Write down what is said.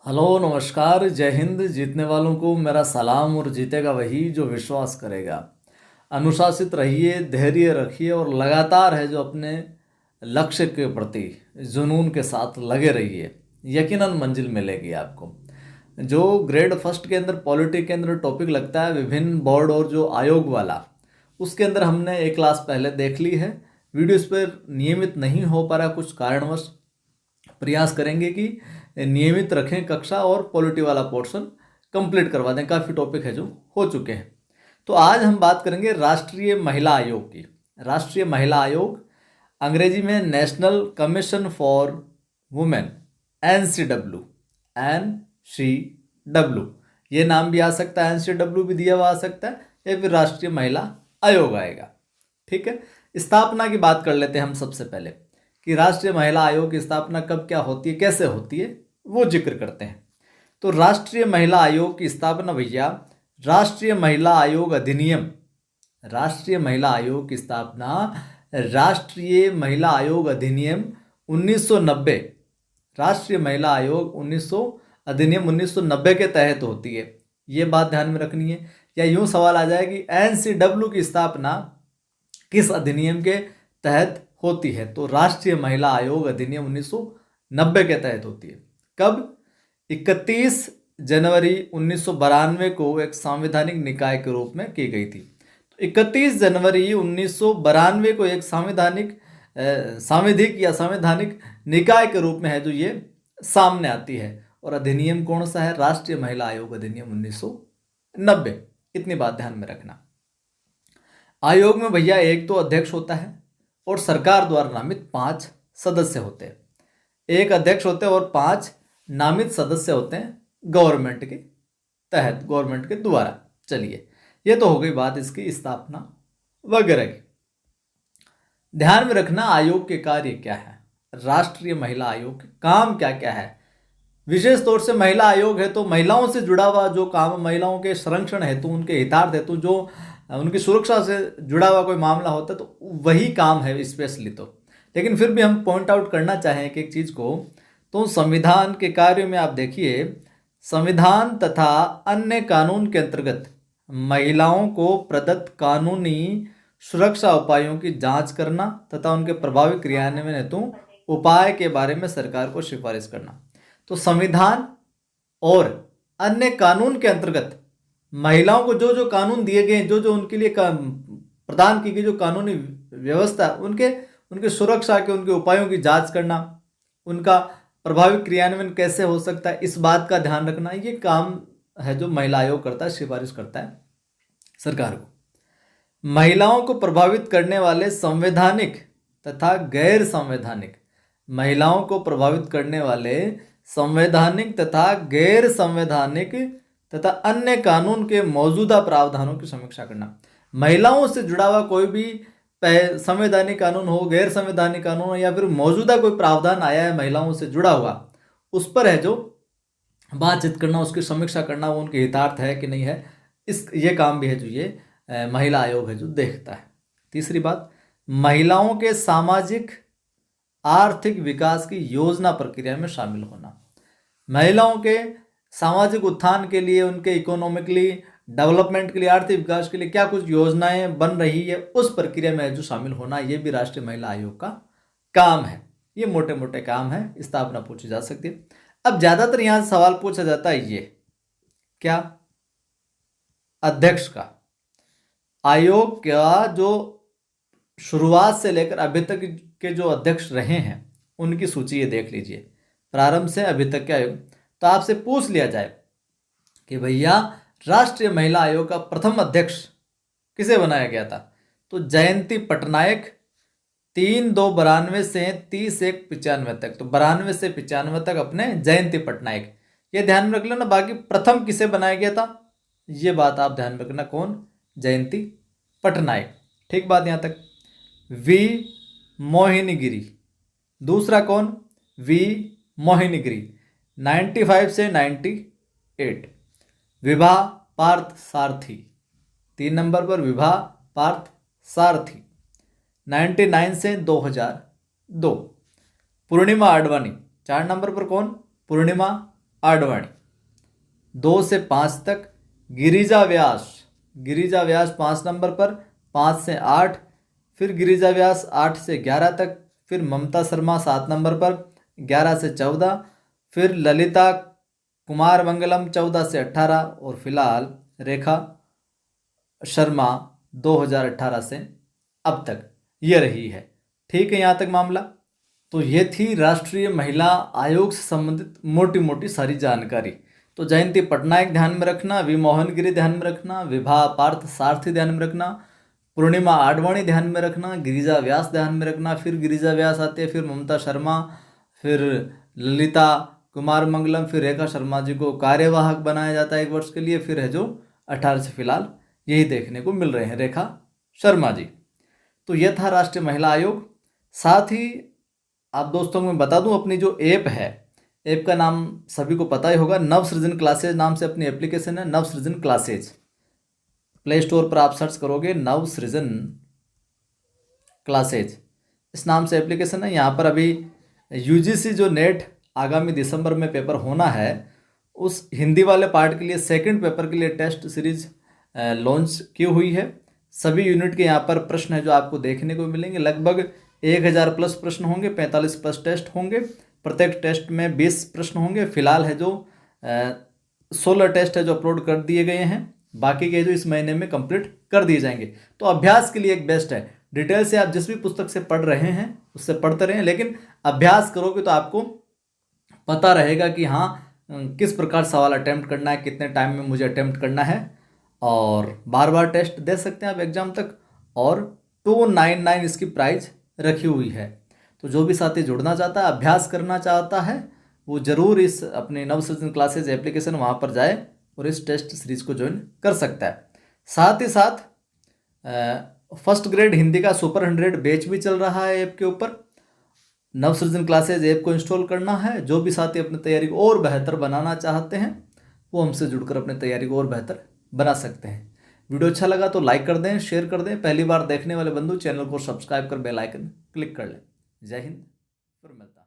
Hello नमस्कार जय हिंद। जीतने वालों को मेरा सलाम और जीतेगा वही जो विश्वास करेगा। अनुशासित रहिए, धैर्य रखिए और लगातार है जो अपने लक्ष्य के प्रति जुनून के साथ लगे रहिए। यकीनन मंजिल मिलेगी आपको। जो ग्रेड फर्स्ट के अंदर पॉलिटी के अंदर टॉपिक लगता है विभिन्न बोर्ड और जो आयोग वाला, उसके अंदर हमने एक क्लास पहले देख ली है। वीडियो इस पर नियमित नहीं हो पा रहा कुछ कारणवश। प्रयास करेंगे कि नियमित रखें कक्षा और पॉलिटी वाला पोर्शन कंप्लीट करवा दें। काफ़ी टॉपिक है जो हो चुके हैं। तो आज हम बात करेंगे राष्ट्रीय महिला आयोग की। राष्ट्रीय महिला आयोग, अंग्रेजी में national commission for women, NCW। NCW ये नाम भी आ सकता है, NCW भी दिया हुआ आ सकता है, या फिर राष्ट्रीय महिला आयोग आएगा। ठीक है, स्थापना की बात कर लेते हैं हम सबसे पहले कि राष्ट्रीय महिला आयोग की स्थापना कब, क्या होती है, कैसे होती है, वो जिक्र करते हैं। तो राष्ट्रीय महिला आयोग की स्थापना भैया राष्ट्रीय महिला आयोग अधिनियम, राष्ट्रीय महिला आयोग की स्थापना राष्ट्रीय महिला आयोग अधिनियम 1990, राष्ट्रीय महिला आयोग 1990 के तहत होती है। ये बात ध्यान में रखनी है। या यूं सवाल आ जाए कि NCW की स्थापना किस अधिनियम के तहत होती है, तो राष्ट्रीय महिला आयोग अधिनियम 1990 के तहत होती है। कब? 31 जनवरी 1992 को एक संवैधानिक निकाय के रूप में की गई थी। तो 31 जनवरी 1992 को एक सांविधिक या संवैधानिक निकाय के रूप में है जो ये सामने आती है। और अधिनियम कौन सा है? राष्ट्रीय महिला आयोग अधिनियम 1990। इतनी बात ध्यान में रखना। आयोग में भैया एक तो अध्यक्ष होता है और सरकार द्वारा नामित 5 सदस्य होते हैं। एक अध्यक्ष होते हैं और 5 नामित सदस्य होते हैं गवर्नमेंट के तहत, गवर्नमेंट के द्वारा। चलिए, ये तो हो गई बात इसकी स्थापना वगैरह की। ध्यान में रखना आयोग के कार्य क्या है, राष्ट्रीय महिला आयोग के काम क्या क्या है। विशेष तौर से महिला आयोग है तो महिलाओं से जुड़ा हुआ जो काम, महिलाओं के संरक्षण हेतु, उनके हितार्थ हेतु जो उनकी सुरक्षा से जुड़ा हुआ कोई मामला होता है तो वही काम है स्पेशली। तो लेकिन फिर भी हम पॉइंट आउट करना चाहें कि एक चीज़ को, तो संविधान के कार्य में आप देखिए, संविधान तथा अन्य कानून के अंतर्गत महिलाओं को प्रदत्त कानूनी सुरक्षा उपायों की जांच करना तथा उनके प्रभावी क्रियान्वयन हेतु उपाय के बारे में सरकार को सिफारिश करना। तो संविधान और अन्य कानून के अंतर्गत महिलाओं को जो जो कानून दिए गए, जो जो उनके लिए प्रदान की गई जो कानूनी व्यवस्था, उनके सुरक्षा के, उनके उपायों की जांच करना, उनका प्रभावी क्रियान्वयन कैसे हो सकता है, इस बात का ध्यान रखना। ये काम है जो महिला आयोग करता है, सिफारिश करता है सरकार को। महिलाओं को प्रभावित करने वाले संवैधानिक तथा गैर संवैधानिक, महिलाओं को प्रभावित करने वाले संवैधानिक तथा गैर संवैधानिक तथा अन्य कानून के मौजूदा प्रावधानों की समीक्षा करना। महिलाओं से जुड़ा हुआ कोई भी संवैधानिक कानून हो, गैर संवैधानिक कानून हो, या फिर मौजूदा कोई प्रावधान आया है महिलाओं से जुड़ा हुआ, उस पर है जो बातचीत करना, उसकी समीक्षा करना, वो उनके हितार्थ है कि नहीं है। ये काम भी है जो ये महिला आयोग है जो देखता है। तीसरी बात, महिलाओं के सामाजिक आर्थिक विकास की योजना प्रक्रिया में शामिल होना। महिलाओं के सामाजिक उत्थान के लिए, उनके इकोनॉमिकली डेवलपमेंट के लिए, आर्थिक विकास के लिए क्या कुछ योजनाएं बन रही है, उस प्रक्रिया में जो शामिल होना, ये भी राष्ट्रीय महिला आयोग का काम है। ये मोटे मोटे काम है, स्थापना पूछी जा सकती है। अब ज्यादातर यहां सवाल पूछा जाता है ये क्या, अध्यक्ष का। आयोग का जो शुरुआत से लेकर अभी तक के जो अध्यक्ष रहे हैं उनकी सूची ये देख लीजिए, प्रारंभ से अभी तक के आयोग। तो आपसे पूछ लिया जाए कि भैया राष्ट्रीय महिला आयोग का प्रथम अध्यक्ष किसे बनाया गया था, तो जयंती पटनायक 3/2/92 से 30/1/95 तक। तो 92 से 95 तक अपने जयंती पटनायक, ये ध्यान में रख लेना। बाकी प्रथम किसे बनाया गया था, ये बात आप ध्यान में रखना, कौन? जयंती पटनायक। ठीक बात यहां तक। वी मोहिनीगिरी, दूसरा कौन? वी मोहिनीगिरी 95 से 98। विभा पार्थ सारथी 3 नंबर पर, विभा पार्थ सारथी 99 से 2002। पूर्णिमा आडवाणी 4 नंबर पर, कौन? पूर्णिमा आडवाणी। 2 से 5 तक गिरिजा व्यास, गिरिजा व्यास 5 नंबर पर, 5 से 8, फिर गिरिजा व्यास 8 से 11 तक, फिर ममता शर्मा 7 नंबर पर 11 से 14, फिर ललिता कुमार मंगलम 14 से 18 और फिलहाल रेखा शर्मा 2018 से अब तक ये रही है। ठीक है, यहाँ तक मामला। तो ये थी राष्ट्रीय महिला आयोग से संबंधित मोटी मोटी सारी जानकारी। तो जयंती पटनायक ध्यान में रखना, वी मोहन गिरी ध्यान में रखना, विभा पार्थ सारथी ध्यान में रखना, पूर्णिमा आडवाणी ध्यान में रखना, गिरिजा व्यास ध्यान में रखना, फिर गिरिजा व्यास आते हैं, फिर ममता शर्मा, फिर ललिता कुमार मंगलम, फिर रेखा शर्मा जी को कार्यवाहक बनाया जाता है 1 वर्ष के लिए, फिर है जो 18 से फिलहाल यही देखने को मिल रहे हैं रेखा शर्मा जी। तो यह था राष्ट्रीय महिला आयोग। साथ ही आप दोस्तों को मैं बता दूं, अपनी जो ऐप है, ऐप का नाम सभी को पता ही होगा, नवसृजन क्लासेज नाम से अपनी एप्लीकेशन है, नवसृजन क्लासेज। प्ले स्टोर पर आप सर्च करोगे नवसृजन क्लासेज, इस नाम से एप्लीकेशन है। यहाँ पर अभी यूजीसी जो नेट आगामी दिसंबर में पेपर होना है, उस हिंदी वाले पार्ट के लिए 2nd पेपर के लिए टेस्ट सीरीज लॉन्च की हुई है। सभी यूनिट के यहाँ पर प्रश्न है जो आपको देखने को मिलेंगे। लगभग 1000 प्लस प्रश्न होंगे, 45 प्लस टेस्ट होंगे, प्रत्येक टेस्ट में 20 प्रश्न होंगे। फिलहाल है जो 16 टेस्ट है जो अपलोड कर दिए गए हैं, बाकी के जो इस महीने में कंप्लीट कर दिए जाएंगे। तो अभ्यास के लिए एक बेस्ट है। डिटेल से आप जिस भी पुस्तक से पढ़ रहे हैं उससे पढ़ते रहें, लेकिन अभ्यास करोगे तो आपको पता रहेगा कि हाँ किस प्रकार सवाल अटेम्प्ट करना है, कितने टाइम में मुझे अटेम्प्ट करना है, और बार बार टेस्ट दे सकते हैं आप एग्जाम तक। और 299 इसकी प्राइस रखी हुई है। तो जो भी साथी जुड़ना चाहता है, अभ्यास करना चाहता है, वो ज़रूर इस अपने नवसृजन क्लासेज एप्लीकेशन वहाँ पर जाए और इस टेस्ट सीरीज को ज्वाइन कर सकता है। साथ ही साथ फर्स्ट ग्रेड हिंदी का सुपर 100 बैच भी चल रहा है ऐप के ऊपर। नवसृजन क्लासेज ऐप को इंस्टॉल करना है। जो भी साथी अपनी तैयारी को और बेहतर बनाना चाहते हैं वो हमसे जुड़कर अपनी तैयारी को और बेहतर बना सकते हैं। वीडियो अच्छा लगा तो लाइक कर दें, शेयर कर दें। पहली बार देखने वाले बंधु चैनल को सब्सक्राइब कर बेल आइकन क्लिक कर लें। जय हिंद, फिर मिलता है।